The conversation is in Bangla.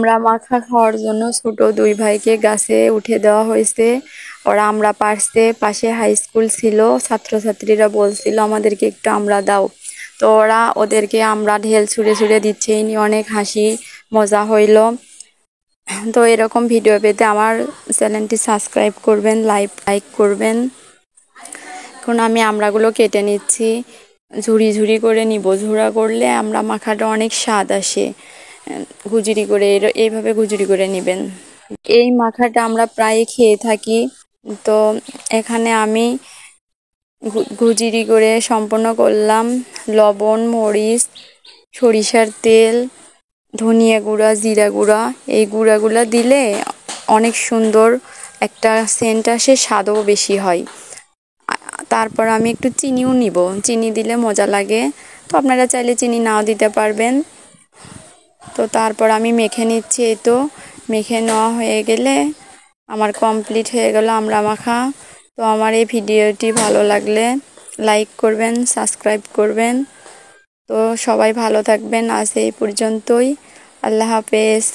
আমরা মাখা খাওয়ার জন্য ছোট দুই ভাইকে গাছে উঠে দেওয়া হয়েছে। ওরা আমরা পারছে, পাশে হাই স্কুল ছিল, ছাত্রছাত্রীরা বলছিল আমাদেরকে একটু আমরা দাও। তো ওরা ওদেরকে আমরা ঢেল ছুঁড়ে ছুঁড়ে দিচ্ছে, এই নিয়ে অনেক হাসি মজা হইল। তো এরকম ভিডিও পেতে আমার চ্যানেলটি সাবস্ক্রাইব করবেন, লাইক করবেন। এখন আমি আমড়াগুলো কেটে নিচ্ছি, ঝুড়ি ঝুড়ি করে নিব। ঝুড়া করলে আমরা মাখাটা অনেক স্বাদ আসে। গুজরি করে এইভাবে গুজরি করে নেবেন। এই মাখাটা আমরা প্রায় খেয়ে থাকি। তো এখানে আমি গুজরি করে সম্পন্ন করলাম। লবণ, মরিচ, সরিষার তেল, ধনিয়া গুঁড়া, জিরা গুঁড়া, এই গুঁড়াগুলো দিলে অনেক সুন্দর একটা সেন্ট আসে, স্বাদও বেশি হয়। তারপর আমি একটু চিনিও নিব, চিনি দিলে মজা লাগে। তো আপনারা চাইলে চিনি নাও দিতে পারবেন। তো তারপর আমি মেখে নিচ্ছি। এই তো মেখে নেওয়া হয়ে গেলে আমার কমপ্লিট হয়ে গেল আমড়া মাখা। তো আমার এই ভিডিওটি ভালো লাগলে লাইক করবেন, সাবস্ক্রাইব করবেন। তো সবাই ভালো থাকবেন। আজ এই পর্যন্তই। আল্লাহ হাফেজ।